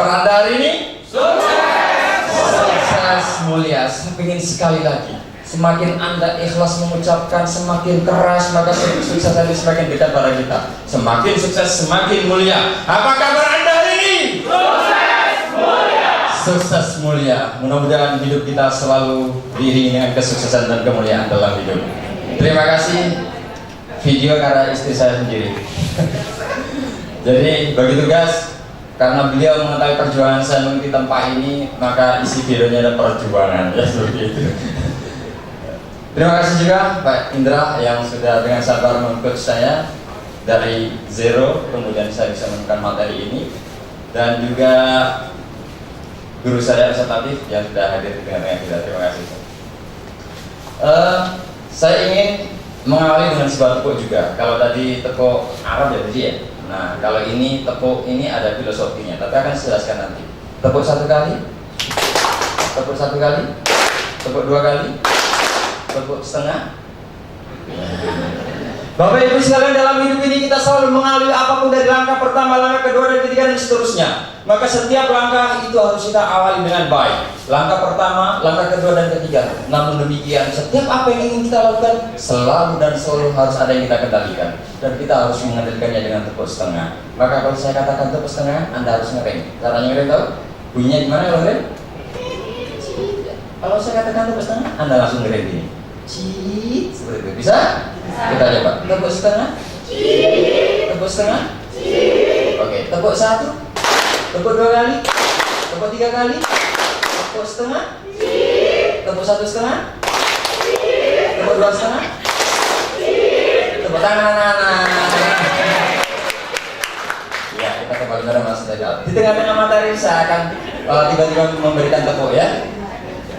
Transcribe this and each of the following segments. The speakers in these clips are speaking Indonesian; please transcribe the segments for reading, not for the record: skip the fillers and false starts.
kabar Anda hari ini? Sukses mulia. Saya ingin sekali lagi, semakin Anda ikhlas mengucapkan, semakin keras, maka sukses Anda semakin dekat pada kita. Semakin sukses, semakin mulia. Apa kabar Anda hari ini? Sukses mulia. Sukses mulia. Mudah-mudahan hidup kita selalu diiringi dengan kesuksesan dan kemuliaan dalam hidup. Terima kasih. Video karena istri saya sendiri. Jadi bagi tugas, karena beliau mengetahui perjuangan saya mengikuti tempat ini, maka isi videonya ada perjuangan, ya seperti itu. Terima kasih juga Pak Indra yang sudah dengan sabar mengcoach saya dari zero, kemudian saya bisa menemukan materi ini, dan juga guru saya Ustaz Latif yang sudah hadir dengan kita. Terima kasih. Saya ingin mengawali dengan sebuah tepuk juga. Kalau tadi tepuk Arab ya tadi ya. Nah, kalau ini tepuk ini ada filosofinya, tapi akan saya jelaskan nanti. Tepuk satu kali, tepuk satu kali, tepuk dua kali, tepuk setengah. Bapak Ibu sekalian, dalam hidup ini kita selalu mengalami apapun dari langkah pertama, langkah kedua, dan ketiga, dan seterusnya. Maka setiap langkah itu harus kita awali dengan baik. Langkah pertama, langkah kedua, dan ketiga. Namun demikian, setiap apa yang ingin kita lakukan selalu dan selalu harus ada yang kita kendalikan, dan kita harus mengendalikannya dengan tepuk setengah. Maka kalau saya katakan tepuk setengah, Anda harus ngerem. Caranya ngerem tahu? Bunyinya gimana kalau ngerem? Kalau saya katakan tepuk setengah, Anda langsung ngerem gini. Cit, seperti itu. Bisa? Kita coba. Tepuk setengah. Tepuk setengah. Oke, tepuk satu. Tepuk dua kali. Tepuk tiga kali. Tepuk setengah. Tepuk satu setengah. Tepuk dua setengah. Tepuk tangan anak-anak. Ya, kita kembali pada Mas Dajjal. Di tengah-tengah materi saya akan tiba-tiba memberikan tepuk ya.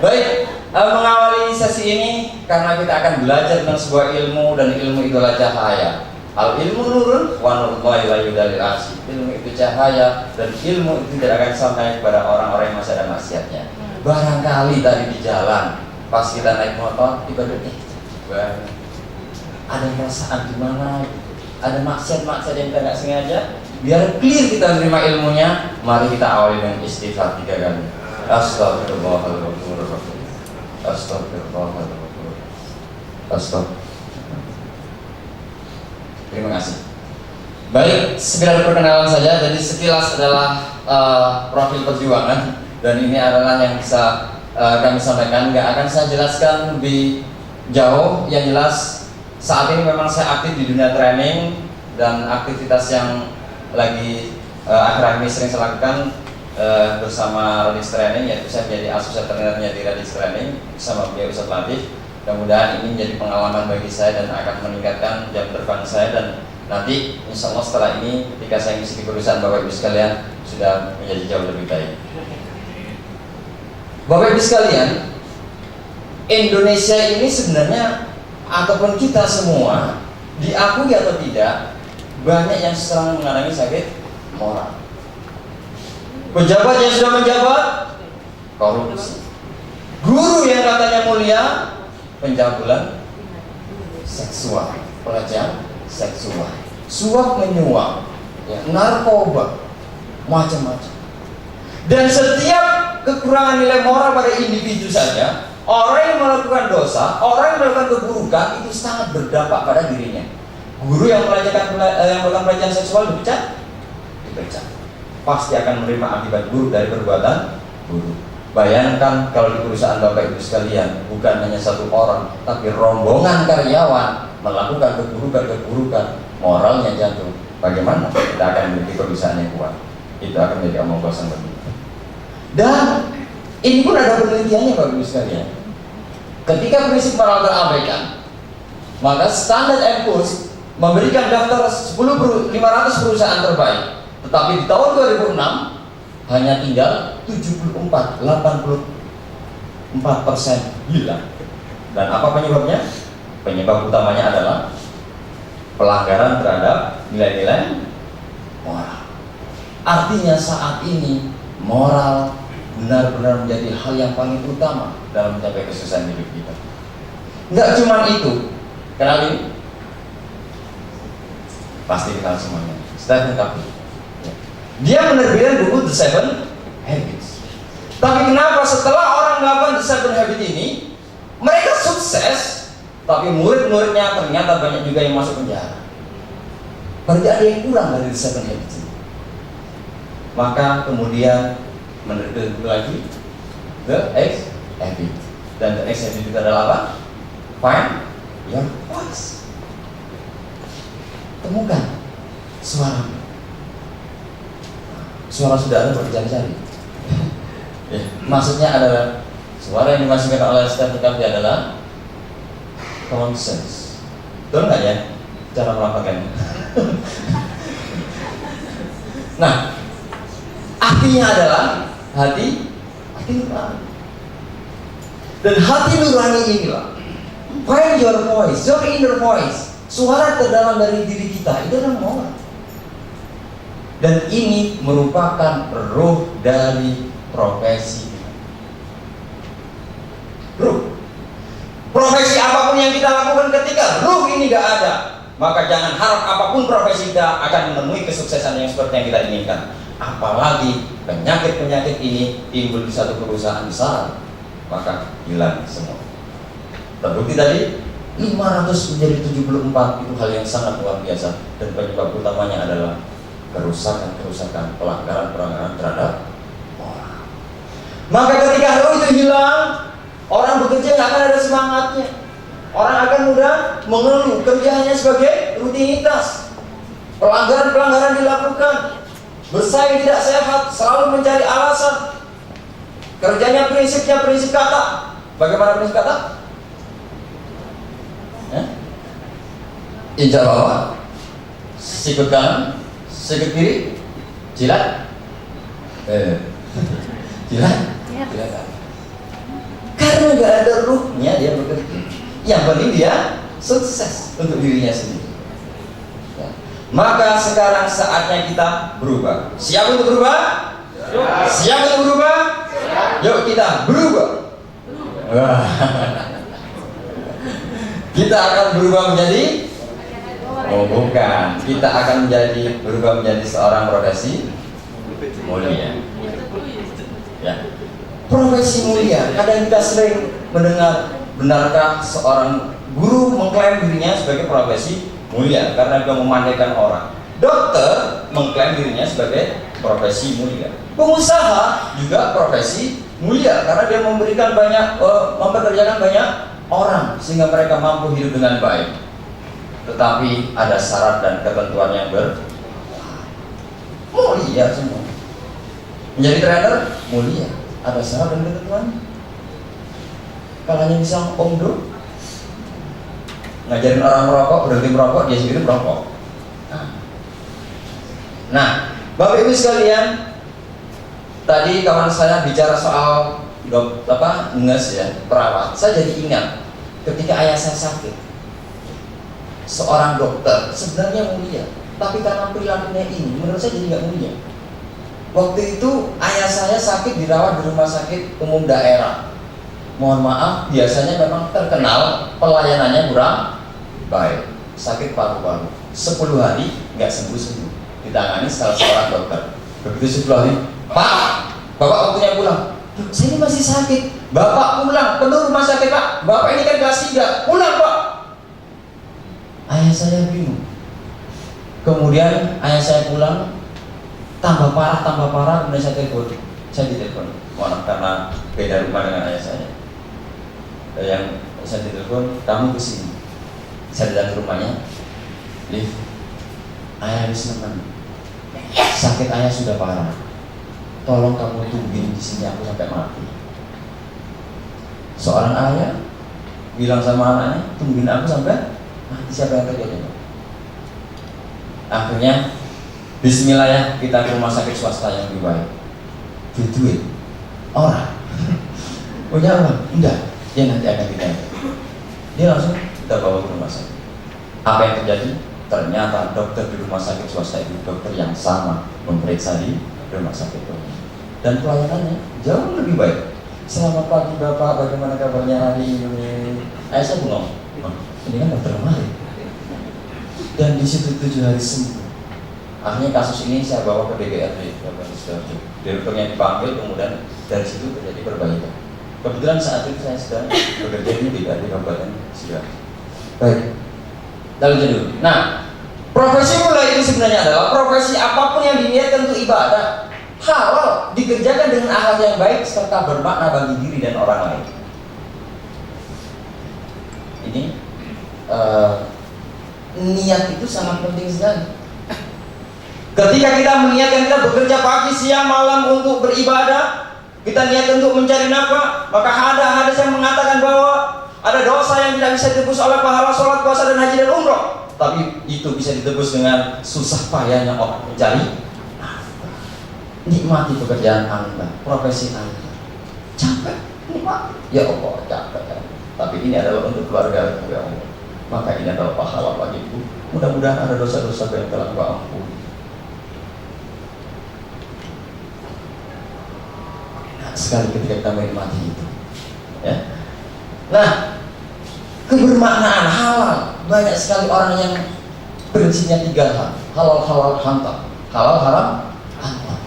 Baik, mengawali sesi ini karena kita akan belajar tentang sebuah ilmu, dan ilmu itu adalah cahaya. Al ilmu nurun wa nurullahi la yudalil asy. Ilmu itu cahaya, dan ilmu itu tidak akan sampai kepada orang-orang yang masih ada maksiatnya. Barangkali tadi di jalan pas kita naik motor tiba-tiba ada perasaan di mana, ada maksiat-maksiat yang kita nggak sengaja. Biar clear kita menerima ilmunya, mari kita awali dengan istighfar 3 kali. Astagfirullahaladzim. Astagfirullahaladzim. Astagfirullah. Terima kasih. Baik, sekedar perkenalan saja. Jadi sekilas adalah profil perjuangan, dan ini adalah yang bisa kami sampaikan. Nggak akan saya jelaskan lebih jauh. Yang jelas saat ini memang saya aktif di dunia training, dan aktivitas yang lagi akhir-akhir ini sering saya lakukan bersama Radix Training, yaitu saya menjadi asosiat trainernya di Radix Training bersama beliau Ustaz Latif. Mudah-mudahan ini menjadi pengalaman bagi saya dan akan meningkatkan jam terbang saya, dan nanti insya Allah setelah ini ketika saya mengisi perusahaan Bapak Ibu sekalian sudah menjadi jauh lebih baik. Bapak Ibu sekalian, Indonesia ini sebenarnya ataupun kita semua, diakui atau tidak, banyak yang sedang mengalami sakit moral. Pejabat yang sudah menjabat korupsi, guru yang katanya mulia pencabulan seksual, pelecehan seksual, suap menyuap, ya, narkoba, macam-macam. Dan setiap kekurangan nilai moral pada individu saja, orang yang melakukan dosa, orang yang melakukan keburukan itu sangat berdampak pada dirinya. Guru yang melakukan pelecehan seksual dipecat, pasti akan menerima akibat buruk dari perbuatan buruk. Bayangkan kalau di perusahaan Bapak Ibu sekalian bukan hanya satu orang, tapi rombongan karyawan melakukan keburukan, moralnya jatuh. Bagaimana kita akan memiliki perusahaan yang kuat? Itu akan menjadi omong kosong bagi kita. Dan ini pun ada penelitiannya Bapak Ibu sekalian. Ketika prinsip moral terabaikan, maka Standard & Poor's memberikan daftar 500 perusahaan terbaik. Tetapi di tahun 2006 hanya tinggal 84% hilang. Dan apa penyebabnya? Penyebab utamanya adalah pelanggaran terhadap nilai-nilai moral. Artinya saat ini moral benar-benar menjadi hal yang paling utama dalam mencapai kesuksesan hidup kita. Enggak cuma itu. Kenalin? Pasti kenal semuanya. Stephen Covey. Dia menerbitkan buku The Seven Tapi kenapa setelah orang melakukan The Seven Habits ini, mereka sukses, tapi murid-muridnya ternyata banyak juga yang masuk penjara. Berarti ada yang kurang dari The Seven Habits ini. Maka kemudian menerbitkan lagi The X Habit. Dan The X Habit itu adalah apa? Find your voice. Temukan suara. Suara saudara bercari-cari. Ya, maksudnya adalah suara yang dimasukkan oleh Stephen Covey adalah common sense. Betul nggak ya cara melakukannya? Nah, artinya adalah hati nurani. Dan hati nurani inilah, find your voice, your inner voice, suara terdalam dari diri kita itu adalah moral. Dan ini merupakan ruh dari profesi. Ruh. Profesi apapun yang kita lakukan ketika ruh ini gak ada, maka jangan harap apapun profesi kita akan menemui kesuksesan yang seperti yang kita inginkan. Apalagi penyakit-penyakit ini timbul di satu perusahaan besar, maka hilang semua. Terbukti tadi 500 menjadi 74 itu hal yang sangat luar biasa, dan penyebab utamanya adalah kerusakan-kerusakan, pelanggaran-pelanggaran terhadap orang. Maka ketika roh itu hilang, orang bekerja nggak akan ada semangatnya. Orang akan mudah mengeluh, kerjanya sebagai rutinitas. Pelanggaran-pelanggaran dilakukan, bersaing tidak sehat, selalu mencari alasan. Kerjanya prinsipnya prinsip kata. Bagaimana prinsip kata? Injak bawah, sikut kanan, sikut kiri, jilat, jilat. Karena gak ada ruhnya dia bekerja. Yang penting dia sukses untuk dirinya sendiri. Ya. Maka sekarang saatnya kita berubah. Siap untuk berubah? Ya. Siap untuk berubah? Ya. Yuk kita berubah. Kita akan berubah menjadi? Oh bukan. Kita akan berubah menjadi seorang profesi mulia. Ya. Profesi mulia. Kadang kita sering mendengar, benarkah seorang guru mengklaim dirinya sebagai profesi mulia karena dia memandaikan orang. Dokter mengklaim dirinya sebagai profesi mulia. Pengusaha juga profesi mulia karena dia memberikan mempekerjakan banyak orang sehingga mereka mampu hidup dengan baik. Tetapi ada syarat dan ketentuan yang mulia semua. Menjadi trainer mulia, ada syarat dan ketentuan. Kalau hanya bisa omdo, ngajarin orang merokok, berhenti merokok, dia sendiri merokok. Nah, Bapak Ibu sekalian, tadi kawan saya bicara soal nurse ya, perawat. Saya jadi ingat ketika ayah saya sakit. Seorang dokter sebenarnya mulia, tapi karena perilakunya ini, menurut saya jadi nggak mulia. Waktu itu ayah saya sakit dirawat di rumah sakit umum daerah. Mohon maaf, biasanya memang terkenal pelayanannya kurang baik. Sakit paru-paru, 10 hari nggak sembuh-sembuh, ditangani salah seorang dokter. Begitu 10 hari, Pak, Bapak waktunya pulang. Saya ini masih sakit. Bapak pulang, penuh rumah sakit Pak. Bapak ini kan kelas 3, pulang Pak. Ayah saya bingung. Kemudian ayah saya pulang, tambah parah, kemudian saya telepon. Saya ditelepon, maaf karena beda rumah dengan ayah saya. Yang saya ditelepon, kamu kesini. Saya datang ke rumahnya, Liv, ayah habis nemen. Sakit ayah sudah parah. Tolong kamu tungguin di sini aku sampai mati. Seorang ayah bilang sama anaknya, tungguin aku sampai mati. Siapa yang terjadi? Akhirnya bismillah ya, kita ke rumah sakit swasta yang lebih baik. Duit orang punya uang enggak, dia nanti akan kita. Dia langsung kita bawa ke rumah sakit. Apa yang terjadi? Ternyata dokter di rumah sakit swasta itu dokter yang sama memeriksa di rumah sakit itu, dan pelayanannya jauh lebih baik. Selamat pagi Bapak, bagaimana kabarnya hari ini? Saya bilang, ini kan dokter kemarin. Dan di situ 7 hari sembuh. Akhirnya kasus ini saya bawa ke DPRD, Bapak Sidoarjo. direkturnya dipanggil, kemudian dari situ terjadi perbaikan. Kebetulan saat itu saya sedang bekerja di Kabupaten Sidoarjo. Baik, lanjut dulu. Nah, profesi mula itu sebenarnya adalah profesi apapun yang diniatkan untuk ibadah, halal, dikerjakan dengan akhlak yang baik serta bermakna bagi diri dan orang lain. Ini niat itu sangat penting sekali. Ketika kita meniatkan kita bekerja pagi, siang, malam untuk beribadah, kita niat untuk mencari nafkah, maka ada hadis yang mengatakan bahwa ada dosa yang tidak bisa ditebus oleh pahala sholat, puasa, dan haji dan umroh, tapi itu bisa ditebus dengan susah payahnya orang mencari nafkah. Nikmati pekerjaan Anda, profesi Anda. Capek, nikmati. Ya Allah, capek. Tapi ini adalah untuk keluarga ya Allah. Maka ini adalah pahala bagiku. Mudah-mudahan ada dosa-dosa yang telah Kau ampuni. Sekali ketika kita menikmati itu, ya. Nah, kebermaknaan halal, banyak sekali orang yang prinsipnya 3 hal: halal, halal, hantam, halal, haram, hantam,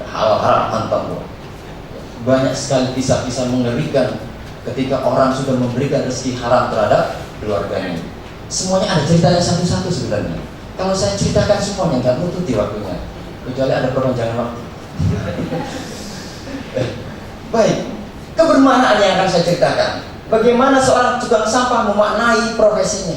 halal, haram, hantam. Banyak sekali kisah-kisah mengerikan ketika orang sudah memberikan rezeki haram terhadap keluarganya. Semuanya ada ceritanya satu-satu sebenarnya. Kalau saya ceritakan semuanya nggak nututi waktunya, kecuali ada perpanjangan waktu. Baik, kebermaknaan yang akan saya ceritakan. Bagaimana seorang tukang sampah memaknai profesinya.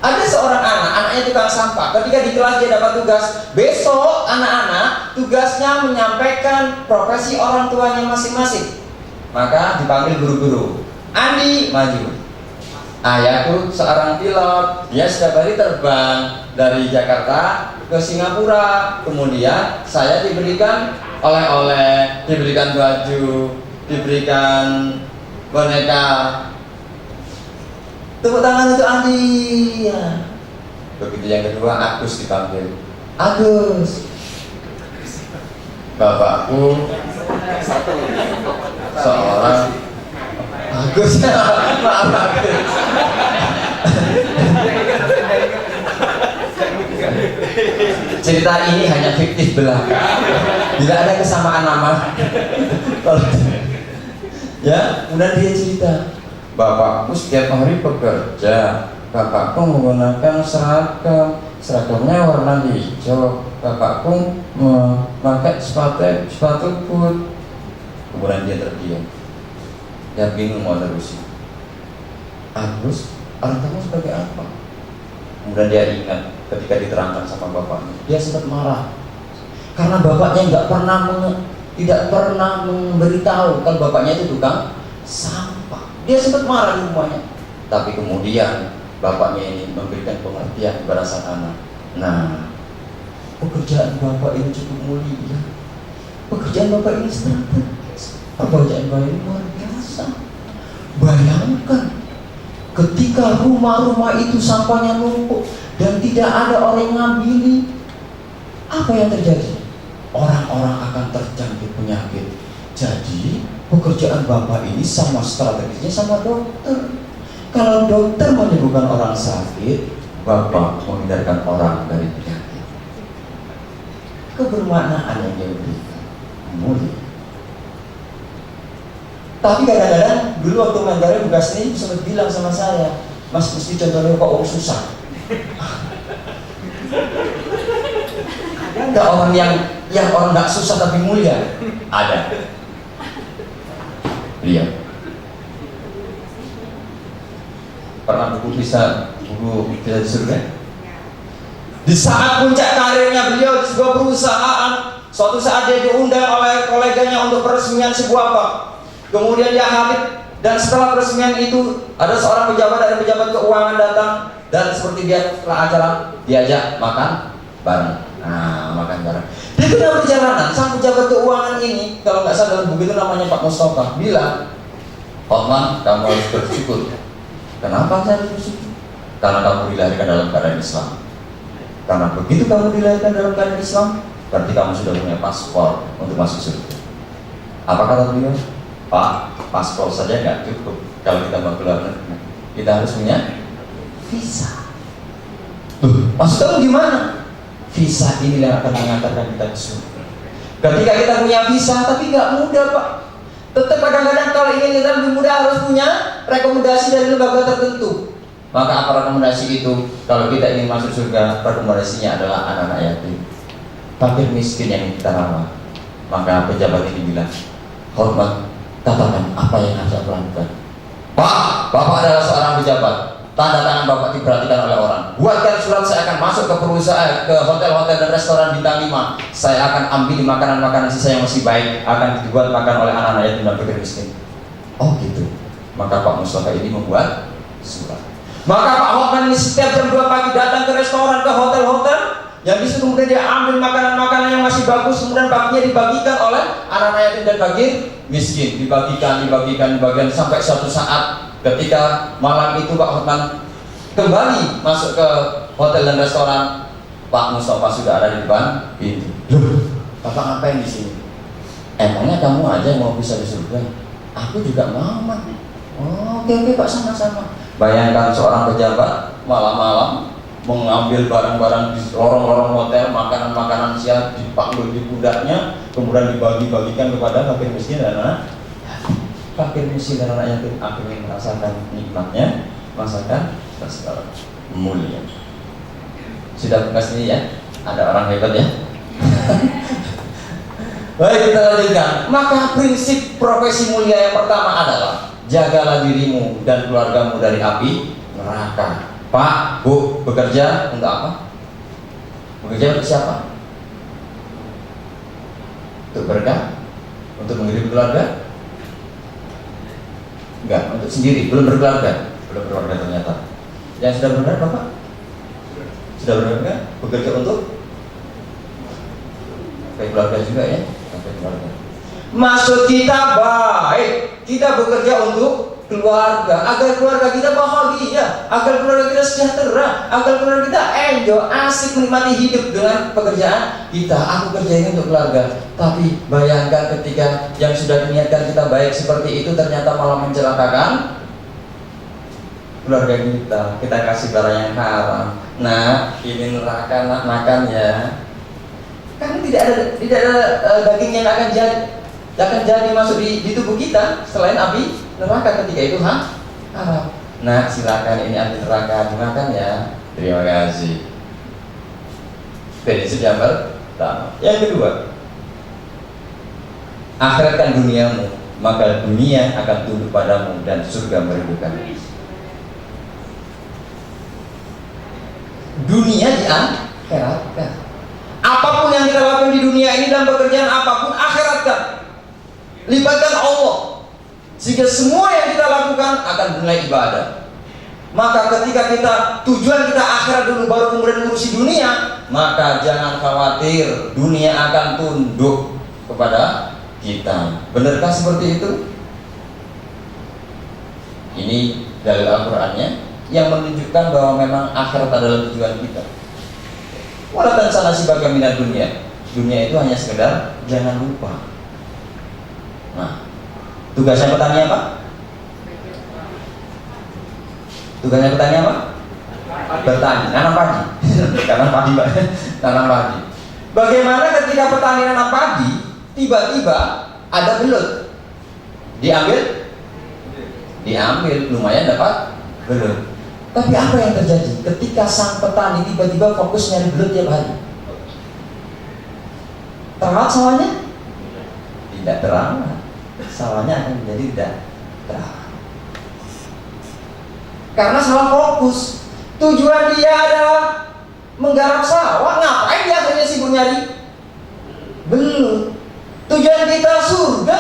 Ada seorang anak, anaknya tukang sampah. Ketika di kelas dia dapat tugas, besok anak-anak tugasnya menyampaikan profesi orang tuanya masing-masing. Maka dipanggil guru-guru. Andi, maju. Ayahku seorang pilot, dia setiap hari terbang dari Jakarta ke Singapura. Kemudian saya diberikan oleh-oleh, diberikan baju, diberikan boneka. Tepuk tangan untuk Andi ya. Begitu yang kedua, Agus dipanggil. Agus, bapakku seorang Agus. Maaf Agus. Cerita ini hanya fiktif belaka, tidak ada kesamaan nama. Ya, kemudian dia cerita, bapakku setiap hari bekerja, bapakku menggunakan seragamnya warna hijau, bapakku memakai sepatu boot. Kemudian dia terdiam, dia bingung mau terusin. Agus, orang kamu sebagai apa? Kemudian dia ingat ketika diterangkan sama bapaknya, dia sempat marah karena bapaknya tidak pernah memberitahu kalau bapaknya itu tukang sampah. Dia sempat marah di rumahnya. Tapi kemudian bapaknya ini memberikan pengertian kepada sang anak. Nah, pekerjaan bapak ini cukup mulia. Pekerjaan bapak ini strategis. Pekerjaan bapak ini luar biasa. Bayangkan ketika rumah-rumah itu sampahnya numpuk dan tidak ada orang yang ngambil, apa yang terjadi? Orang-orang akan terjangkit penyakit. Jadi pekerjaan bapak ini sama strategisnya sama dokter. Kalau dokter menyembuhkan orang sakit, bapak menghindarkan orang dari penyakit. Kebermaknaan yang dia berikan mulia. Tapi kadang-kadang dulu waktu Manggarai Bukas ini sempat bilang sama saya, Mas mesti contohnya kok orang susah. Ada nggak orang yang orang nggak susah tapi mulia? Ada. Beliau pernah buku bisa di surga. Di saat puncak karirnya beliau di sebuah perusahaan, suatu saat dia diundang oleh koleganya untuk peresmian sebuah bank. Kemudian dia hadir, dan setelah peresmian itu ada seorang pejabat dari pejabat keuangan datang, dan seperti dia setelah acara diajak makan bareng. Nah, makan bareng. Di tengah perjalanan, sang pejabat keuangan ini, kalau nggak salah dalam buku itu namanya Pak Mustafa, bilang, Otman, kamu harus bersyukur. Kenapa saya harus bersyukur? Karena kamu dilahirkan dalam keadaan Islam. Karena begitu kamu dilahirkan dalam keadaan Islam, berarti kamu sudah punya paspor untuk masuk surga. Apa kata beliau? Pak, paspor saja nggak cukup kalau kita mau keluar negeri. Kita harus punya visa. Maksud kamu gimana? Visa ini yang akan mengantarkan kita ke surga. Ketika kita punya visa, tapi nggak mudah Pak. Tetap kadang-kadang kalau ingin kita lebih mudah harus punya rekomendasi dari lembaga tertentu. Maka apa rekomendasi itu? Kalau kita ingin masuk surga, rekomendasinya adalah anak-anak yatim, fakir miskin yang kita rawat. Maka pejabat ini bilang, hormat, katakan apa yang harus aku lakukan. Pak, Bapak adalah seorang pejabat. Tanda tangan Bapak diperhatikan oleh orang. Buatkan surat, saya akan masuk ke perusahaan, ke hotel-hotel dan restoran bintang 5. Saya akan ambil makanan-makanan sisa yang masih baik, akan dibuat makan oleh anak-anak yatim dan fakir miskin. Oh gitu. Maka Pak Mustafa ini membuat surat. Maka Pak Hotman ini setiap jam 2 pagi datang ke restoran, ke hotel-hotel, yang disitu kemudian dia ambil makanan-makanan yang masih bagus, kemudian paginya dibagikan oleh anak-anak yatim dan fakir miskin. Dibagikan sampai suatu saat ketika malam itu Pak Hotman kembali masuk ke hotel dan restoran, Pak Mustafa sudah ada di depan pintu. Loh, Bapak ngapain di sini? Emangnya kamu aja yang mau bisa di surga? Aku juga mau, Mak. Oh, oke Pak, sama-sama. Bayangkan seorang pejabat malam-malam mengambil barang-barang di lorong-lorong hotel, makanan-makanan siap dipakul di pundaknya, kemudian dibagi-bagikan kepada fakir miskin dan anak fakir miskin dan anak yatim akhirnya merasakan nikmatnya masakan restoran mulia. Sudah buka sini ya, ada orang hebat ya. Baik, kita lanjutkan. Maka prinsip profesi mulia yang pertama adalah jagalah dirimu dan keluargamu dari api neraka. Pak, Bu, bekerja untuk apa? Bekerja untuk siapa? Untuk berkah? Untuk menghidupi keluarga? Enggak, untuk sendiri, belum berkeluarga. Belum berkeluarga ternyata. Yang sudah benar Bapak? Sudah benar? Bekerja untuk keluarga juga ya? Keluarga. Maksud kita baik, kita bekerja untuk keluarga, agar keluarga kita bahagia, agar keluarga kita sejahtera, agar keluarga kita enjoy, asik menikmati hidup dengan pekerjaan kita. Aku kerja ini untuk keluarga. Tapi bayangkan ketika yang sudah diniatkan kita baik seperti itu ternyata malah mencelakakan keluarga kita kasih barang yang haram. Nah, ini neraka, nak makan ya. Karena tidak ada daging yang akan jadi masuk di tubuh kita selain api neraka ketika itu haram. Nah, silakan ini api neraka dimakan ya. Terima kasih. Prinsip yang pertama. Yang kedua, akhiratkan duniamu, maka dunia akan tunduk padamu dan surga merindukanmu. Dunia diakhiratkan. Apapun yang kita lakukan di dunia ini dan pekerjaan apapun, akhiratkan. Libatkan Allah, sehingga semua yang kita lakukan akan bernilai ibadah. Maka ketika tujuan kita akhirat dulu baru kemudian ngurusi dunia, maka jangan khawatir, dunia akan tunduk kepada kita. Benarkah seperti itu? Ini dalil Al-Qur'annya yang menunjukkan bahwa memang akhirat adalah tujuan kita. Wala tansa nasibaka minad dunia. Dunia itu hanya sekedar jangan lupa. Nah, tugasnya petani apa? Tugasnya petani apa? Bertani, nanam padi. Tanam padi, Pak. Tanam padi. Bagaimana ketika petani nanam padi, tiba-tiba ada belut? Diambil, lumayan dapat belut. Tapi apa yang terjadi ketika sang petani tiba-tiba fokus nyari belut tiap hari? Terawat sawahnya? Tidak terawat. Sawahnya akan menjadi tidak terawat. Karena salah fokus. Tujuan dia adalah menggarap sawah. Ngapain dia akhirnya sibuk nyari belut? Tujuan kita surga.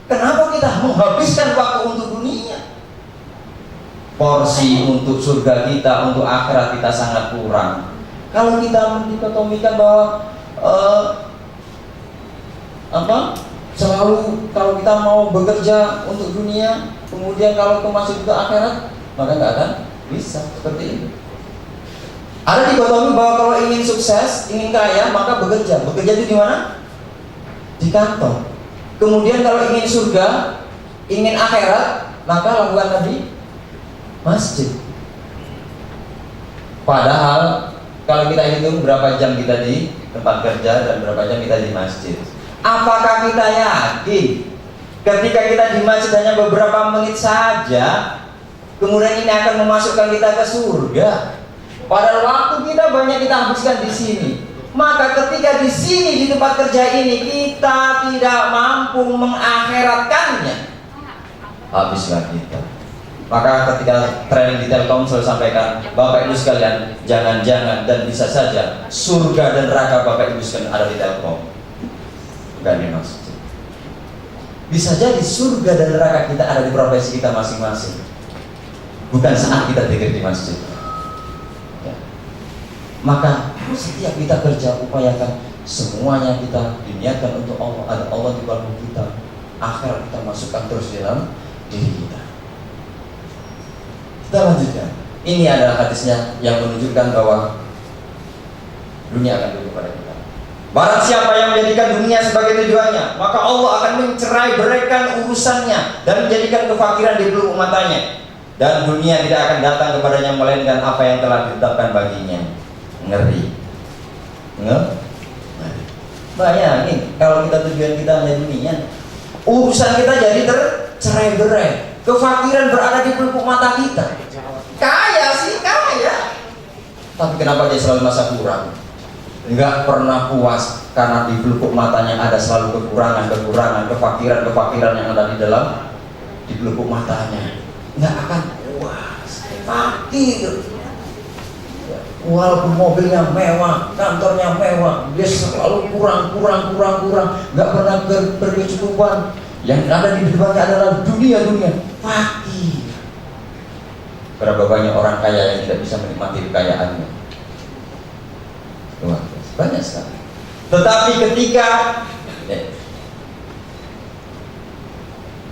Kenapa kita menghabiskan waktu untuk dunia? Porsi untuk surga kita, untuk akhirat kita sangat kurang. Kalau kita mendikotomikan bahwa selalu kalau kita mau bekerja untuk dunia, kemudian kalau masuk ke akhirat, maka nggak akan bisa seperti itu. Ada dikotomi bahwa kalau ingin sukses, ingin kaya, maka bekerja. Bekerja itu di mana? Di kantor. Kemudian kalau ingin surga, ingin akhirat, maka lakukan tadi masjid. Padahal Kalau kita hitung berapa jam kita di tempat kerja dan berapa jam kita di masjid, apakah kita yakin ketika kita di masjid hanya beberapa menit saja, kemudian ini akan memasukkan kita ke surga? Padahal waktu kita banyak kita habiskan di sini. Maka ketika di sini di tempat kerja ini kita tidak mampu mengakhiratkannya, habislah kita. Maka ketika training di Telkomsel sampaikan, Bapak Ibu sekalian, jangan-jangan dan bisa saja surga dan neraka Bapak Ibu sekalian ada di Telkom, bukan di masjid. Bisa jadi surga dan neraka kita ada di profesi kita masing-masing, bukan saat kita zikir di masjid. Ya. Maka setiap kita kerja, upayakan semuanya kita diniatkan untuk Allah. Ada Allah di dalam kita, akhirat kita masukkan terus di dalam diri kita. Kita lanjutkan. Ini adalah hadisnya yang menunjukkan bahwa dunia akan tunduk pada kita. Barang siapa yang menjadikan dunia sebagai tujuannya, maka Allah akan mencerai beraikan urusannya dan menjadikan kefakiran di pelupuk matanya. Dan dunia tidak akan datang kepadanya melainkan apa yang telah ditetapkan baginya. Ngeri. Bayangin kalau kita tujuan kita hanya dunia, urusan kita jadi tercerai-berai. Kefakiran berada di pelupuk mata kita. Kaya sih kaya, tapi kenapa dia selalu merasa kurang? Enggak pernah puas karena di pelupuk matanya ada selalu kekurangan, kefakiran yang ada di pelupuk matanya. Enggak akan puas, fakir. Walaupun mobilnya mewah, kantornya mewah, dia selalu kurang. Enggak pernah berkecukupan. Yang ada di depannya adalah dunia, fakir. Berapa banyak orang kaya yang tidak bisa menikmati kekayaannya? Banyak sekali. Tetapi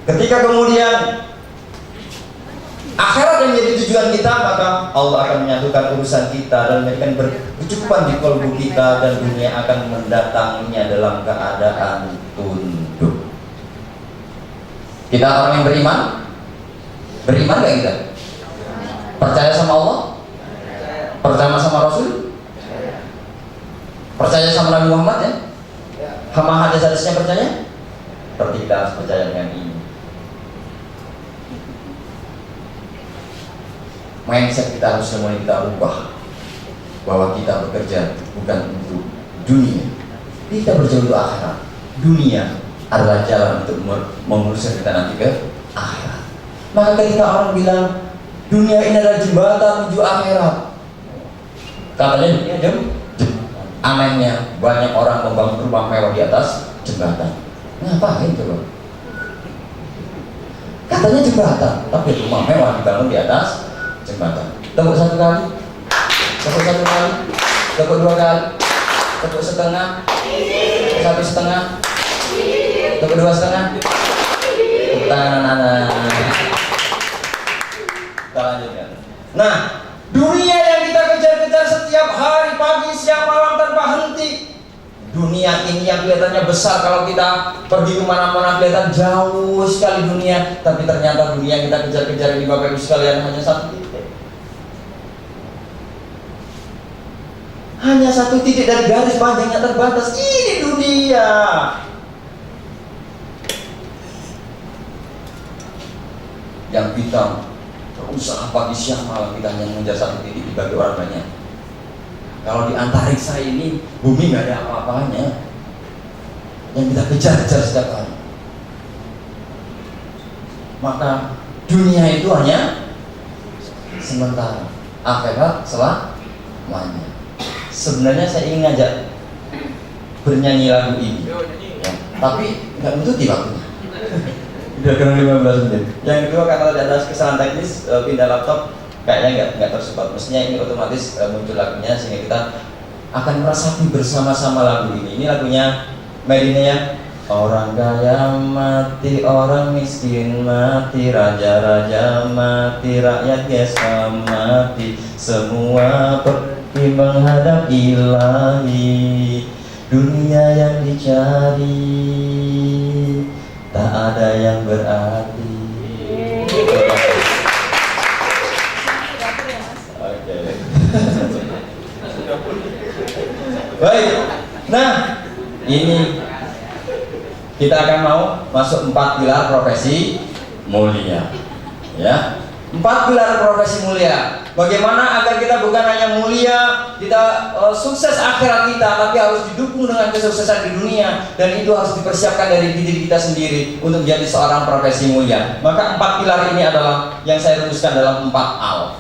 ketika kemudian akhirat yang menjadi tujuan kita, maka Allah akan menyatukan urusan kita dan memberikan berkecukupan di kalbu kita, dan dunia akan mendatanginya dalam keadaan tunduk. Kita orang yang beriman gak kita? Percaya sama Allah? Percaya sama Rasul? Percaya sama Nabi Muhammad ya? Sama hadis-hadisnya percaya? Berarti kita harus percaya dengan ini. Mindset kita harus semuanya kita ubah, bahwa kita bekerja bukan untuk dunia, kita bekerja untuk akhirat. Dunia adalah jalan untuk menguruskan kita nanti ke akhirat. Maka ketika orang bilang dunia ini adalah jembatan menuju akhirat, katanya dunia jembatan. Anehnya banyak orang membangun rumah mewah di atas jembatan. Ngapain coba? Katanya jembatan, tapi rumah mewah dibangun di atas jembatan. Tepuk satu kali, tepuk satu kali, tepuk dua kali, tepuk setengah, satu setengah, tepuk dua setengah. Tepuk tangan anak. Kita lanjutkan. Nah, dunia yang kita kejar-kejar setiap hari, pagi, siang, malam tanpa henti. Dunia ini yang kelihatannya besar, kalau kita pergi kemana-mana kelihatan jauh sekali dunia, tapi ternyata dunia yang kita kejar-kejar ini Bapak Ibu sekalian hanya satu titik. Hanya satu titik dari garis panjangnya terbatas. Ini dunia. Yang kita berusaha pagi siang malam, kita hanya mengejar satu titik dibagi orang banyak. Kalau di antariksa ini bumi nggak ada apa-apanya yang kita kejar-kejar setiap hari. Maka dunia itu hanya sementara, akhirat selamanya. Sebenarnya saya ingin ngajak bernyanyi lagu ini, ya, tapi nggak menutupi waktunya. Udah kurang 15 menit. Yang kedua, karena ada kesalahan teknis, pindah laptop kayaknya nggak tersupport. Mestinya ini otomatis muncul lagunya, sehingga kita akan merasakan bersama-sama lagu ini. Ini lagunya Medina ya. Orang kaya mati, orang miskin mati, raja-raja mati, rakyat biasa mati, semua pergi menghadap ilahi. Dunia yang dicari tak ada yang berarti. Oke. Baik. Nah, ini kita akan mau masuk 4 pilar profesi mulia. Ya. 4 pilar profesi mulia. Bagaimana agar kita bukan hanya mulia, kita sukses akhirat kita, tapi harus didukung dengan kesuksesan di dunia, dan itu harus dipersiapkan dari diri kita sendiri untuk menjadi seorang profesi mulia. Maka 4 pilar ini adalah yang saya rumuskan dalam 4 al.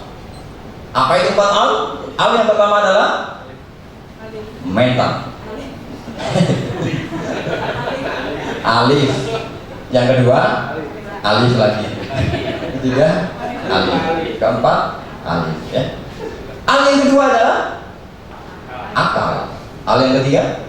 Apa itu 4 al? Al yang pertama adalah mental. Alif. Yang kedua, alif lagi. Ketiga, alif. Keempat, alif. Ya. Al yang kedua adalah akal. Al yang ketiga,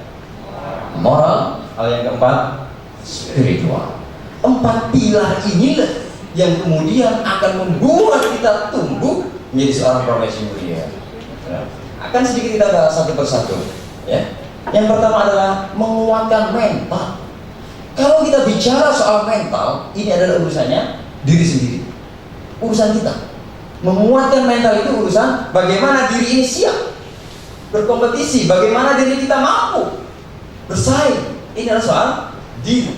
moral. Al yang keempat, spiritual. 4 pilar inilah yang kemudian akan membuat kita tumbuh menjadi seorang profesi mulia. Ya. Akan sedikit kita bahas satu persatu. Ya. Yang pertama adalah menguatkan mental. Kalau kita bicara soal mental, ini adalah urusannya diri sendiri, urusan kita. Menguatkan mental itu urusan bagaimana diri ini siap berkompetisi, bagaimana diri kita mampu bersaing. Ini adalah soal diri.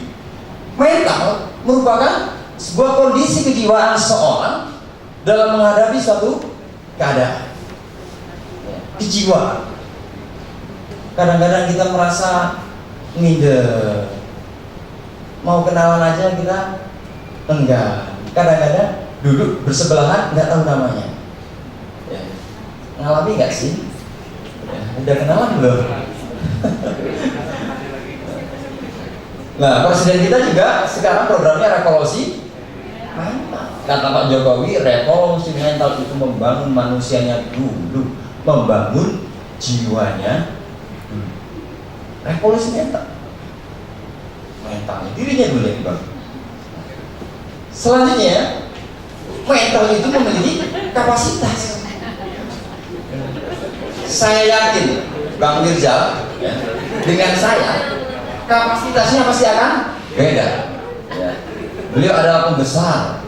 Mental merupakan sebuah kondisi kejiwaan seseorang dalam menghadapi suatu keadaan. Kejiwaan. Kadang-kadang kita merasa ngide, mau kenalan aja kita enggak. Kadang-kadang duduk bersebelahan nggak tahu namanya. Ya. Ngalami nggak sih? Ya, udah kenalan belum? Nah, presiden kita juga sekarang programnya revolusi mental. Kata Pak Jokowi, revolusi mental itu membangun manusianya dulu, membangun jiwanya dulu. Revolusi mentalnya dirinya dulu yang dibangun. Selanjutnya, mental itu memiliki kapasitas. Saya yakin Bang Mirzal ya, dengan saya kapasitasnya pasti akan beda. Ya. Beliau adalah pembesar,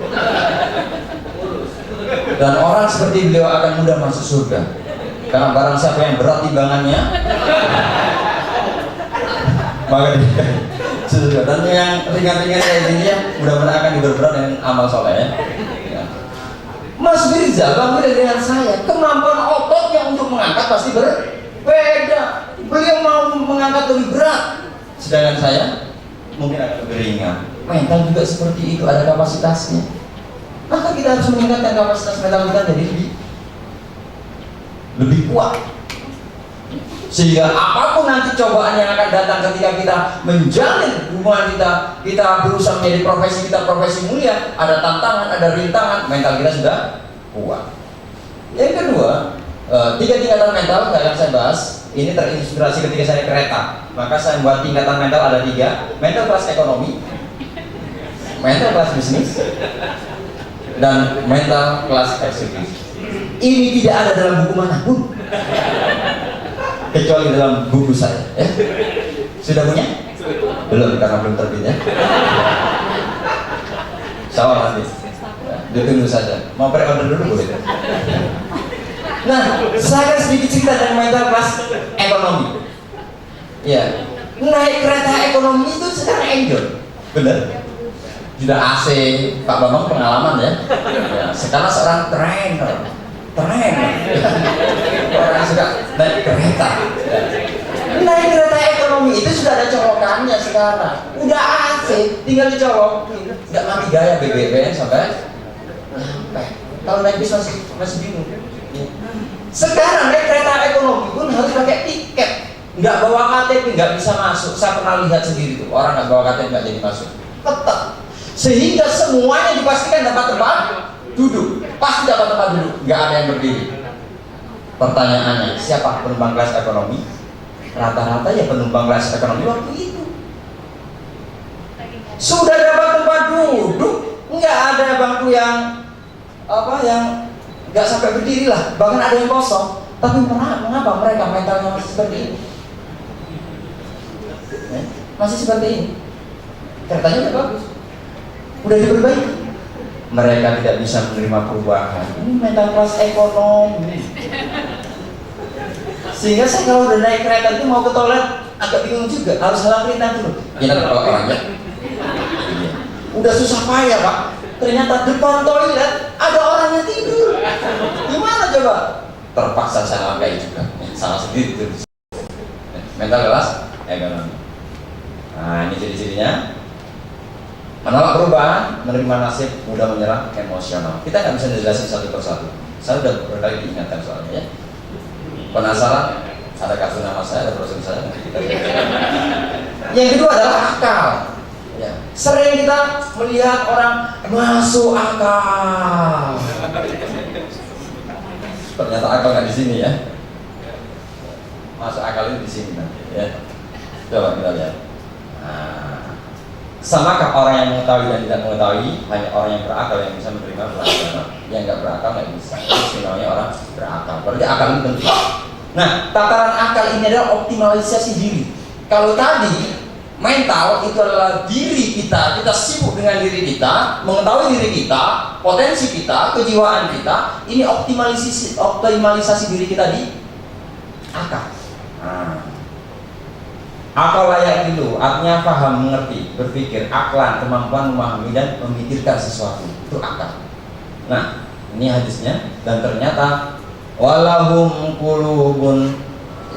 dan orang seperti beliau akan mudah masuk surga. Karena barang siapa yang berat timbangannya, maka dia surga. Dan yang ringan-ringan kayak gini ya, mudah-mudahan akan diberberat dengan amal soleh ya. Mas Mirzal, Bang Mirzal dengan saya, kemampuan ototnya untuk mengangkat pasti berbeda. Beliau mau mengangkat lebih berat, sedangkan saya mungkin agak lebih ringan. Mental juga seperti itu, ada kapasitasnya. Maka kita harus meningkatkan kapasitas mental kita jadi lebih kuat, sehingga apapun nanti cobaan yang akan datang ketika kita menjalin hubungan kita berusaha menjadi profesi mulia, ada tantangan, ada rintangan, mental kita sudah kuat. Yang kedua, 3 tingkatan mental yang saya bahas ini terinspirasi ketika saya kereta. Maka saya buat tingkatan mental ada 3: mental kelas ekonomi, mental kelas bisnis, dan mental kelas eksekutif. Ini tidak ada dalam buku manapun kecuali dalam buku saya. Ya. Sudah punya? Belum, karena belum terbit ya. Sama nanti. Ditunggu saja. Mau pre-order dulu boleh? Nah, saya sedikit cerita tentang mental kelas ekonomi. Ya, naik kereta ekonomi itu sekarang enjoy, bener? Sudah AC, Pak Bambang pengalaman ya. Ya, sekarang seorang trainer. Orang suka naik kereta. Naik kereta ekonomi itu sudah ada colokannya sekarang. Udah AC, tinggal dicolokin. Nggak mati gaya BBM sampai. Kalau naik bis masih bingung. Sekarang naik kereta ekonomi pun harus pakai tiket. Nggak bawa KTP nggak bisa masuk. Saya pernah lihat sendiri tuh, orang nggak bawa KTP nggak jadi masuk. Ketat. Sehingga semuanya dipastikan dapat tempat duduk. Pasti dapat tempat duduk, nggak ada yang berdiri. Pertanyaannya, siapa penumpang kelas ekonomi? Rata-rata ya penumpang kelas ekonomi waktu itu. Sudah dapat tempat duduk, nggak ada bangku yang nggak sampai berdiri lah, bahkan ada yang kosong. Tapi mengapa mereka mentalnya masih seperti ini? Masih seperti ini. Keretanya udah bagus, udah diperbaiki. Mereka tidak bisa menerima perubahan. Ini mental kelas ekonomi. Sehingga saya kalau udah naik kereta itu mau ke toilet agak bingung juga, harus halang rintang dulu. Gimana kalau orangnya? Udah susah payah Pak. Ternyata depan toilet ada orang yang tidur. Gimana coba? Terpaksa saya langkai juga. Salah sendiri tidur. Mental kelas ekonomi. Nah ini ciri-cirinya. Menolak perubahan, menerima nasib, mudah menyerah, emosional. Kita nggak bisa jelasin satu persatu. Saya udah berkali diingatkan soalnya ya. Penasaran? Ada kartu nama saya, ada brosur saya. Yang kedua adalah akal. Ya. Sering kita melihat orang masuk akal. Ternyata akal nggak di sini ya. Masuk akal itu di sini nanti ya. Coba kita lihat. Nah, samakah orang yang mengetahui dan tidak mengetahui? Hanya orang yang berakal yang bisa menerima pelajaran. Yang nggak berakal nggak bisa. Itu namanya orang berakal. Berarti akal itu penting. Nah, tataran akal ini adalah optimalisasi diri. Kalau tadi mental itu adalah diri kita, kita sibuk dengan diri kita, mengetahui diri kita, potensi kita, kejiwaan kita. Ini optimalisasi diri kita di akal. Nah, akal layak dulu, artinya paham, mengerti, berpikir, aklan, kemampuan memahami dan memikirkan sesuatu. Itu akal. Nah, ini hadisnya. Dan ternyata walahum qulubun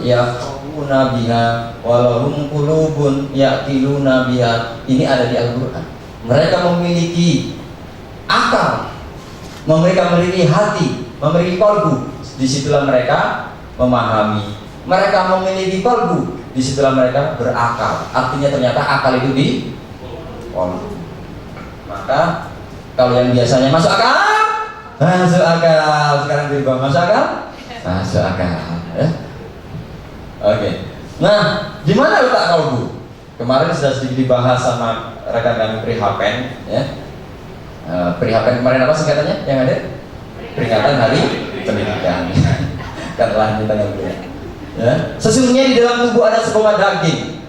yafqahuna biha walahum qulubun yaqiluna biha. Ini ada di Al-Qur'an. Mereka memiliki akal, mereka memiliki hati, memiliki qalbu. Disitulah mereka memahami. Mereka memiliki qalbu. Disitulah mereka berakal. Artinya ternyata akal itu di qalbu. Maka kalau yang biasanya masuk akal, masuk akal. Sekarang berubah, masuk akal, masuk akal ya. Oke. Nah, di mana letak qalbu? Kemarin sudah sedikit dibahas sama rekan kami Prihapen ya. Prihapen kemarin apa singkatannya yang ada? Peringatan Hari Pendidikan. Katalah kita nggak ya. Sesungguhnya di dalam tubuh ada sebuah daging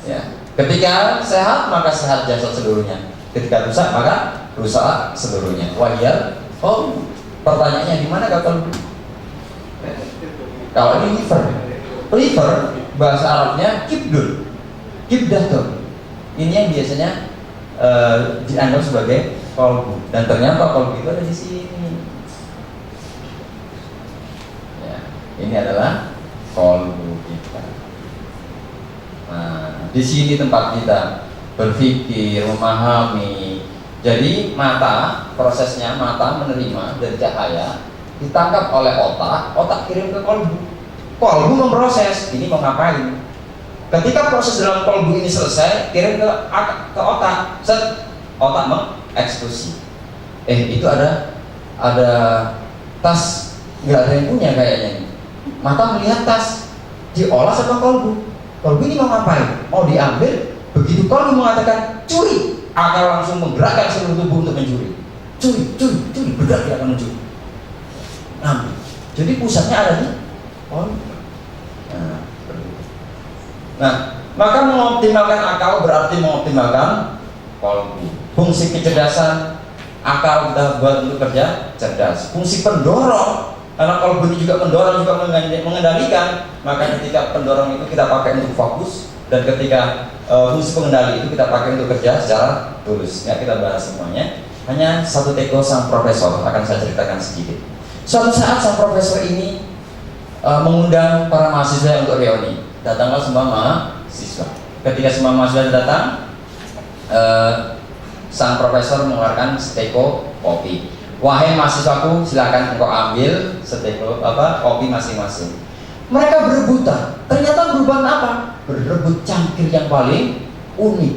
ya. Ketika sehat maka sehat jasad seluruhnya. Ketika rusak maka rusak seluruhnya. Wajar. Oh, pertanyaannya di mana qalbu? Kalau ini liver bahasa Arabnya kibdul, kibdatun. Ini yang biasanya dianggap sebagai qalbu. Dan ternyata qalbu itu ada di sini. Ya, ini adalah qalbu kita. Nah, di sini tempat kita berpikir, memahami. Jadi mata, prosesnya mata menerima dari cahaya, ditangkap oleh otak, otak kirim ke qalbu. Qalbu memproses, ini mau ngapain? Ketika proses dalam qalbu ini selesai, kirim ke otak, set, otak mengeksekusi. Itu ada tas, nggak ada yang punya kayaknya. Mata melihat tas, diolah sama qalbu. Qalbu ini mau ngapain? Mau diambil. Begitu qalbu mengatakan curi, akal langsung menggerakkan seluruh tubuh untuk mencuri. Curi, bergerak dia akan mencuri. Jadi pusatnya ada di qalbu. Nah, maka mengoptimalkan akal berarti mengoptimalkan qalbu. Fungsi kecerdasan akal kita buat untuk kerja cerdas. Fungsi pendorong, karena qalbu ini juga mendorong, juga mengendalikan. Maka ketika pendorong itu kita pakai untuk fokus, dan ketika fungsi pengendali itu kita pakai untuk kerja secara tulus. Ya, kita bahas semuanya. Hanya satu teko sang profesor akan saya ceritakan sedikit. Suatu saat sang profesor ini mengundang para mahasiswa untuk reuni. Datanglah semua mahasiswa. Ketika semua mahasiswa datang, sang profesor mengeluarkan seteko kopi. Wahai mahasiswaku, silakan engkau ambil seteko kopi masing-masing. Mereka berebutan. Ternyata berebutan apa? Berebut cangkir yang paling unik,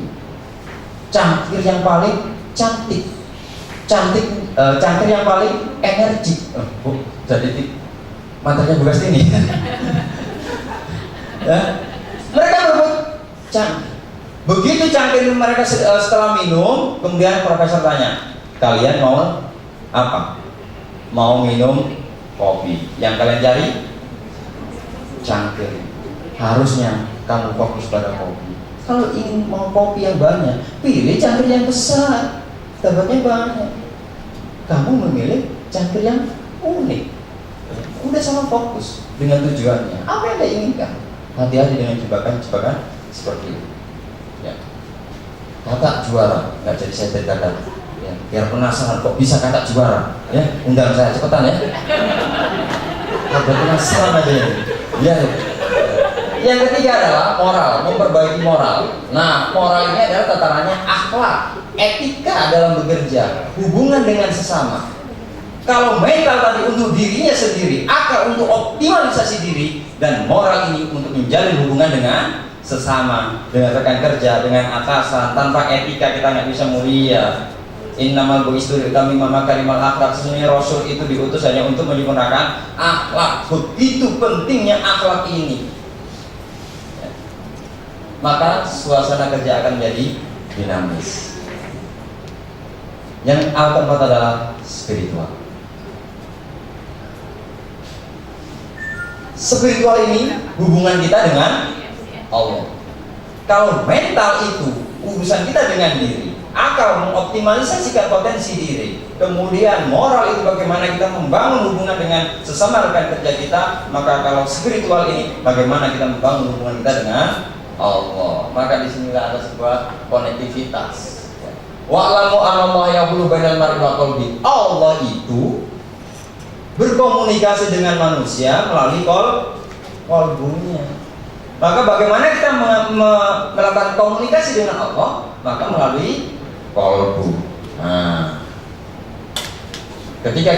cangkir yang paling cantik, cangkir yang paling energik. Jadi mantarnya bukan ini. Ya. Mereka berebut cangkir. Begitu cangkir mereka setelah minum, kemudian profesor tanya, kalian mau apa? Mau minum kopi. Yang kalian cari cangkir. Harusnya kamu fokus pada kopi. Kalau ingin mau kopi yang banyak, pilih cangkir yang besar, dapatnya banyak. Kamu memilih cangkir yang unik. udah sama fokus dengan tujuannya. Apa yang dia inginkan? Hati-hati dengan jebakan-jebakan seperti itu. Ya. Kata juara, nggak jadi saya ceritakan. Ya, biar penasaran kok bisa kata juara. Ya, undang saya cepetan ya. Ada penasaran aja ini. Ya. Yang ketiga adalah moral, memperbaiki moral. Nah, moral ini adalah tatarannya akhlak, etika dalam bekerja, hubungan dengan sesama. Kalau mental tadi untuk dirinya sendiri, akal untuk optimalisasi diri, dan moral ini untuk menjalin hubungan dengan sesama, dengan rekan kerja, dengan atasan. Tanpa etika kita nggak bisa mulia. Innamal bu'istu liutammima makarimal akhlak. Sesungguhnya Rasul itu diutus hanya untuk menyempurnakan akhlak. Begitu pentingnya akhlak ini. Maka suasana kerja akan menjadi dinamis. Yang keempat adalah spiritual. Spiritual ini hubungan kita dengan Allah. Kalau mental itu urusan kita dengan diri, akal mengoptimalisasikan potensi diri, kemudian moral itu bagaimana kita membangun hubungan dengan sesama rekan kerja kita, maka kalau spiritual ini bagaimana kita membangun hubungan kita dengan Allah. Maka disinilah ada sebuah konektivitas. Wa'lamu anallaha yahulu bainal mar'i wa qalbi. Allah itu berkomunikasi dengan manusia melalui qalbunya. Maka bagaimana kita melakukan komunikasi dengan Allah? Maka melalui qalbu. Nah, ketika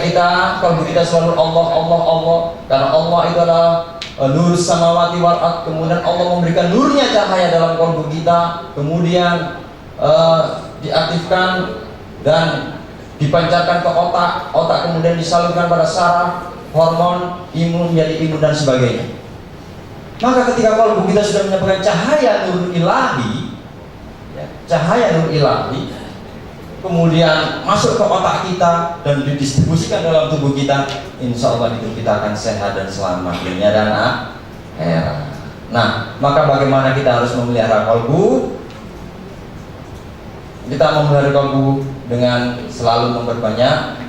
kalbu kita selalu Allah, karena Allah itu adalah nur samawati wal ard, kemudian Allah memberikan nurnya cahaya dalam kalbu kita, kemudian diaktifkan dan dipancarkan ke otak kemudian disalurkan pada saraf, hormon, imun, jadi imun dan sebagainya. Maka ketika kalbu kita sudah menyampaikan cahaya nur ilahi, kemudian masuk ke otak kita dan didistribusikan dalam tubuh kita, insya Allah itu kita akan sehat dan selamat dunia dan akhirat. Nah, maka bagaimana kita harus memelihara kalbu? Kita memelihara kalbu dengan selalu memperbanyak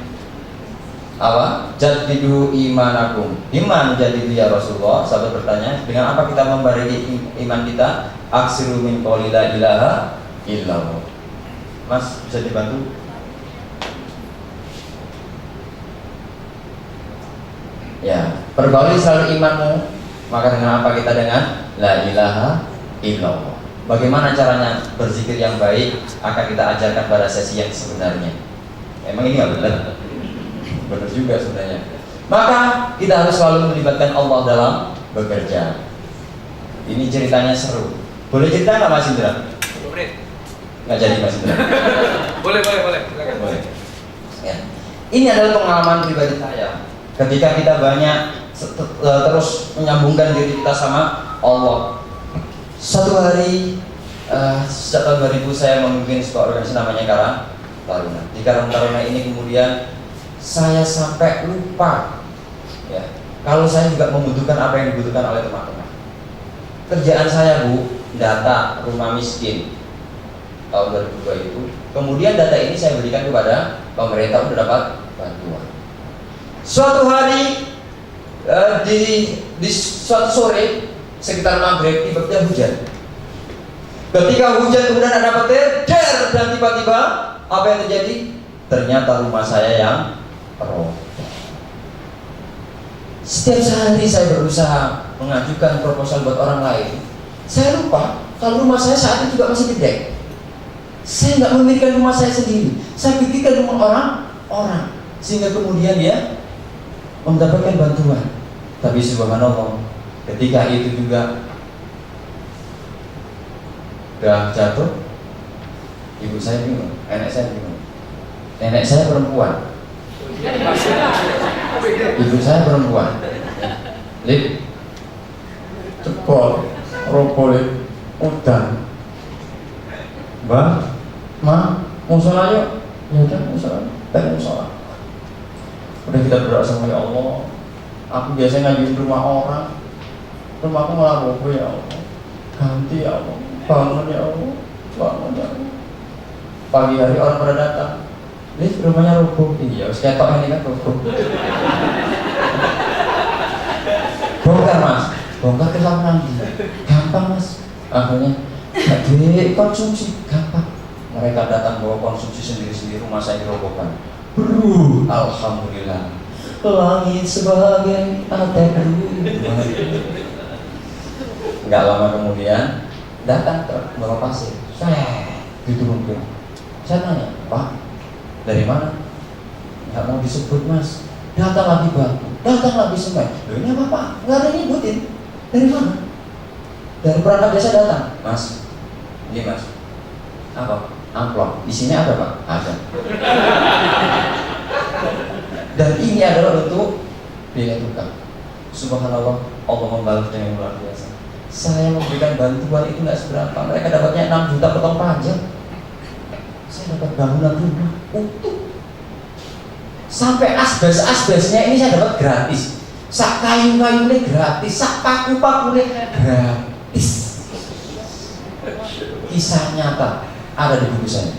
apa? Jadidu imanakum. Iman jadi ya Rasulullah. Sahabat bertanya, dengan apa kita membariki iman kita? Aksiru min qouli la ilaha illallah. Mas, bisa dibantu? Ya, perbarui selalu imanmu. Maka dengan apa kita dengan la ilaha illallah. Bagaimana caranya berzikir yang baik akan kita ajarkan pada sesi yang sebenarnya. Emang ini nggak benar? Benar juga sebenarnya. Maka kita harus selalu melibatkan Allah dalam bekerja. Ini ceritanya seru. Boleh cerita nggak Mas Indra? Nggak jadi Mas Indra. Boleh. Ya. Ini adalah pengalaman pribadi saya. Ketika kita banyak terus menyambungkan diri kita sama Allah. Satu hari sejak tahun 2000 saya memimpin sebuah organisasi namanya Karang Taruna. Di Karang Taruna ini kemudian saya sampai lupa ya, kalau saya juga membutuhkan apa yang dibutuhkan oleh teman-teman. Kerjaan saya Bu, data rumah miskin tahun 2002 itu. Kemudian data ini saya berikan kepada pemerintah untuk dapat bantuan. Suatu hari di suatu sore sekitar maghrib tiba-tiba hujan. Ketika hujan kemudian ada petir, dan tiba-tiba apa yang terjadi? Ternyata rumah saya yang roboh. Setiap hari saya berusaha mengajukan proposal buat orang lain. Saya lupa kalau rumah saya saat itu juga masih gede. Saya nggak memikirkan rumah saya sendiri. Saya pikirkan rumah orang, sehingga kemudian dia mendapatkan bantuan. Tapi subhanallah, ketika itu juga udah jatuh, ibu saya bingung, nenek saya bingung. Nenek saya perempuan, ibu saya perempuan. Lip, cepol, ropolit, udan. Mbak, ma, mau sholat yuk? Ya udah, mau sholat. Dan mau sholat. Udah kita berdoa sama ya Allah. Aku biasanya ngajuin rumah orang, rumahku malah roboh ya Allah. Ganti ya Allah. Bangun ya Allah, bangun ya Allah. Pagi hari orang pada datang, lihat rumahnya roboh. Iya, ketok ini kan roboh. bongkar mas, bongkar ke kamar nanti, gampang mas. Akhirnya jadi konsumsi gampang. Mereka datang bawa konsumsi sendiri-sendiri, rumah saya dirobohkan. Alhamdulillah. Langit sebagai atap. Enggak lama kemudian datang truk bawa pasir. Saya diturunkan. Saya tanya, Pak, dari mana? Enggak mau disebut mas. Datang lagi batu, datang lagi semen. Loh ini apa Pak? Enggak ada yang nyebutin. Dari mana? Dari perangkat desa datang. Mas, ini mas. Apa? Amplop. Isinya ada Pak? Ada. Dan ini adalah untuk biaya tukang. Subhanallah, Allah membalas dengan luar biasa. Saya memberikan bantuan itu nggak seberapa. Mereka dapatnya 6 juta potong pajak. Saya dapat bangunan rumah utuh. Sampai asbes-asbesnya ini saya dapat gratis. Sak kayu-kayunya gratis, sak paku-pakunya gratis. Kisah nyata ada di buku saya.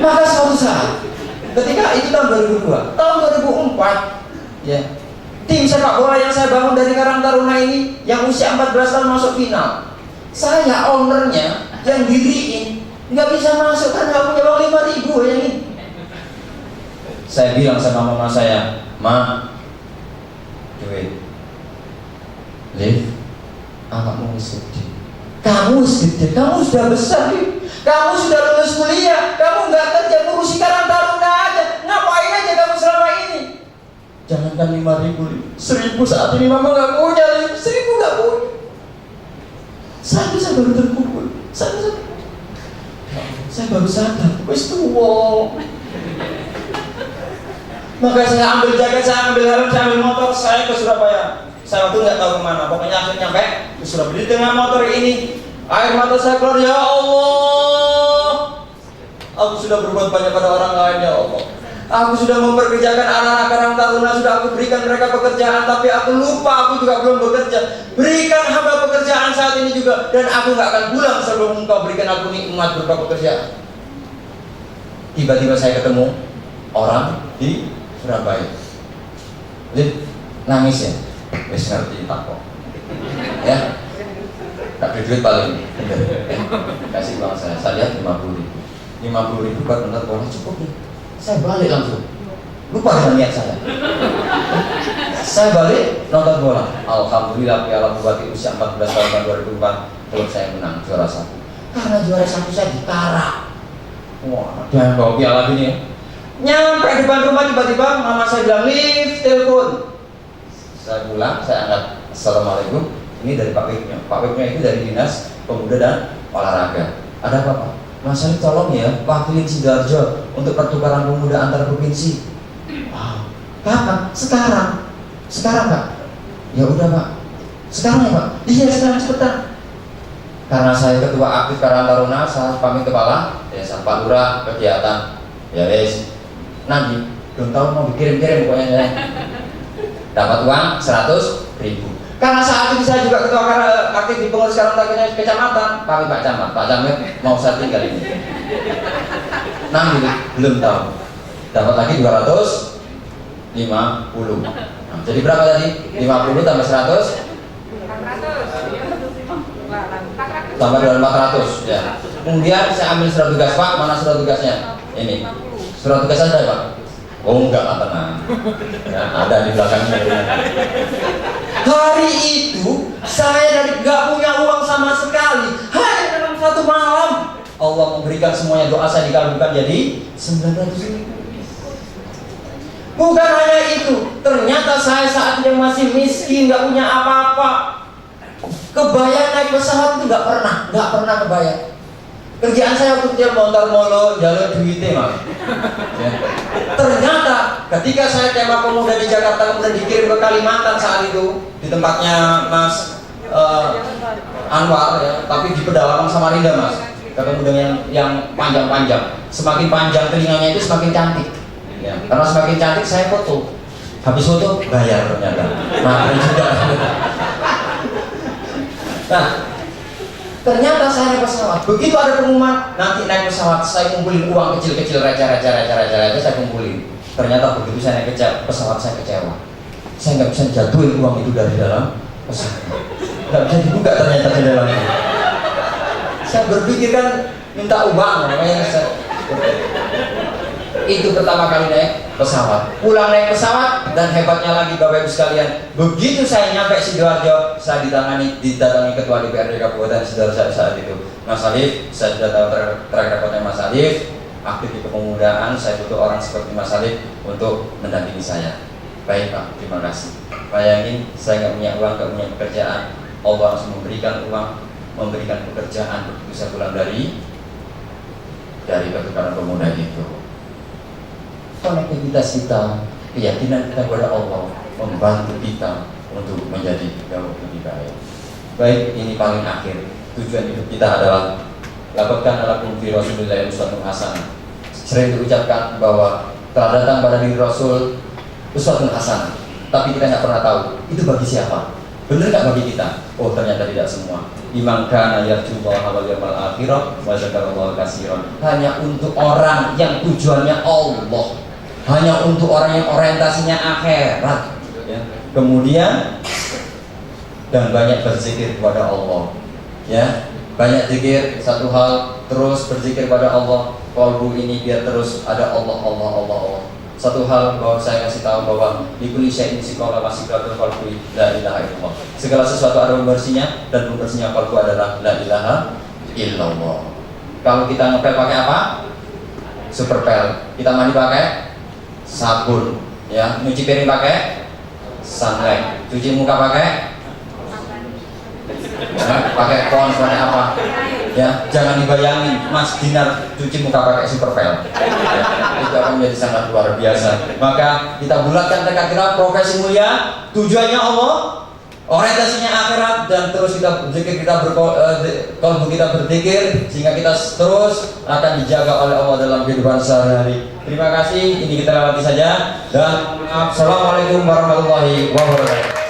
Maka suatu saat, ketika itu tahun 2002, tahun 2004, ya, tim sepak bola yang saya bangun dari Karang Taruna ini, yang usia 14 tahun masuk final, saya ownernya yang diriin, nggak bisa masuk kan nggak punya uang 5.000 yang ini. Saya bilang sama mama saya, Ma, duit, live, anakmu gede. Kamu gede, kamu sudah besar nih. Kamu sudah lulus kuliah, kamu nggak kerja, ngurusi Karang Taruna aja. Ngapain aja kamu selama ini? Jangankan 5.000, 1.000 saat ini mama nggak punya, 1.000 nggak punya. Saya baru terpukul, saya baru sadar, wis tua. Maka saya ambil jaket, saya ambil helm, saya ambil motor, saya ke Surabaya. Saya waktu nggak tahu kemana, pokoknya akhirnya nyampe ke Surabaya. Di tengah motor ini, air mata saya keluar, ya Allah, aku sudah berbuat banyak pada orang lain, ya Allah. Aku sudah memperkerjakan anak-anak Karang Taruna, sudah aku berikan mereka pekerjaan, tapi aku lupa aku juga belum bekerja. Berikan hamba pekerjaan saat ini juga, dan aku nggak akan pulang sebelum engkau berikan aku nikmat berupa pekerjaan. Tiba-tiba saya ketemu orang di Surabaya. Lid, nangis ya? Wis ngerti tak kok. Ya. Tak ada duit paling. Kasih uang saya lihat 50.000. 50.000 buat nonton bola cukup nih. Saya balik langsung. Lupa dengan niat saya. Saya balik nonton bola. Alhamdulillah Piala Bupati usia 14 tahun 2004 klub saya menang juara 1. Karena juara 1 saya ditarak. Wah, dan bawa piala gini ya. Nyampe depan rumah tiba-tiba mama saya bilang, "Lift, telepon." Saya pulang, saya angkat, "Assalamualaikum, ini dari Pak Wibnya." Pak Wibnya itu dari Dinas Pemuda dan Olahraga. Ada apa Pak? Mas Alif tolong ya, wakilin Sidoarjo untuk pertukaran pemuda antar provinsi. Wow, kapan? Sekarang. Sekarang Pak? Ya udah Pak. Sekarang ya Pak? Iya sekarang, cepetan. Karena saya ketua aktif Karang Taruna, saya pamit kepala desa Pak Lurah kegiatan. Ya wes, nanti belum tahu mau dikirim-kirim pokoknya ya. Dapat uang 100.000. Karena saat itu saya juga ketua aktif di pengurus Karang Taruna kecamatan. Kami Pak Camat, Pak Camat mau saya tinggal ini. Nanti belum tahu. Dapat lagi 250. Nah, jadi berapa tadi? 50 tambah 100? 400. Tambah 400 ya. Kemudian saya ambil surat tugas Pak, mana surat tugasnya? Ini. Surat tugas ada Pak? Oh enggak lah, tenang. Ya, ada di belakangnya. Hari itu saya dari nggak punya uang sama sekali. Hanya dalam satu malam Allah memberikan semuanya, doa saya dikabulkan jadi 900.000. Bukan hanya itu, ternyata saya saat yang masih miskin, nggak punya apa-apa. Kebayang naik pesawat itu nggak pernah kebayang. Kerjaan saya waktu kecil montar molo, jalur duitnya Mas. Ya. Ternyata ketika saya tema pemuda di Jakarta kemudian dikirim ke Kalimantan saat itu di tempatnya Mas Anwar ya, tapi di pedalaman Samarinda Mas. Ketemu dengan yang panjang-panjang. Semakin panjang telinganya itu semakin cantik. Ya. Karena semakin cantik saya foto. Habis foto bayar ternyata. Nah, juga. Nah, ternyata saya naik pesawat. Begitu ada pengumuman nanti naik pesawat, saya kumpulin uang kecil-kecil receh, saya kumpulin. Ternyata begitu saya naik pesawat saya kecewa. saya nggak bisa jatuhin uang itu dari dalam pesawat, nggak bisa dibuka ternyata di dalamnya. Saya berpikir kan minta uang, makanya saya itu pertama kali naik pesawat, pulang naik pesawat, dan hebatnya lagi Bapak Ibu sekalian, begitu saya nyampe Sidoarjo, saya didatangi Ketua DPRD Kabupaten Sidoarjo saat itu, Mas Alif. Saya sudah tahu track recordnya Mas Alif, aktif di kepemudaan, saya butuh orang seperti Mas Alif untuk mendampingi saya. Baik Pak, terima kasih. Bayangin, saya nggak punya uang, nggak punya pekerjaan, Allah langsung memberikan uang, memberikan pekerjaan begitu saya pulang dari pertukaran pemuda itu. Konektivitas kita, keyakinan kita kepada Allah membantu kita untuk menjadi jauh lebih baik. Baik, ini paling akhir. Tujuan hidup kita adalah lakukan lakum fi Rasulillah uswatun hasanah. Sering diucapkan bahwa telah datang pada diri Rasul uswatun hasanah, tapi kita nggak pernah tahu itu bagi siapa. Benar nggak bagi kita? Oh, ternyata tidak semua. Liman kana yarjullaha wal yawmal akhir wa dzakarallaha katsiran. Hanya untuk orang yang tujuannya Allah, hanya untuk orang yang orientasinya akhirat, ya. Kemudian dan banyak berzikir kepada Allah, ya. Banyak zikir satu hal, terus berzikir pada Allah. Kalbu ini biar terus ada Allah, Allah, Allah, Allah. Satu hal bahwa saya kasih tahu bahwa di kulli syai'in siqala wa siqatul qalbi la ilaha illallah. Segala sesuatu ada pembersihnya, dan pembersihnya qalbu adalah la ilaha illallah. Kalau kita ngepel pakai apa? Superpel. Kita mandi pakai sabun, ya. Nyuci piring pakai sunlight. Cuci muka pakai pakai pons, pakai apa? Ya, jangan dibayangin Mas Dinar cuci muka pakai Superpel, ya, itu akan menjadi sangat luar biasa. Maka kita bulatkan tekad kita, profesi mulia, tujuannya Allah, orientasinya akhirat, dan terus kita berzikir, kalbu kita berzikir, sehingga kita terus akan dijaga oleh Allah dalam kehidupan sehari-hari. Terima kasih, ini kita lewati saja, dan assalamualaikum warahmatullahi wabarakatuh.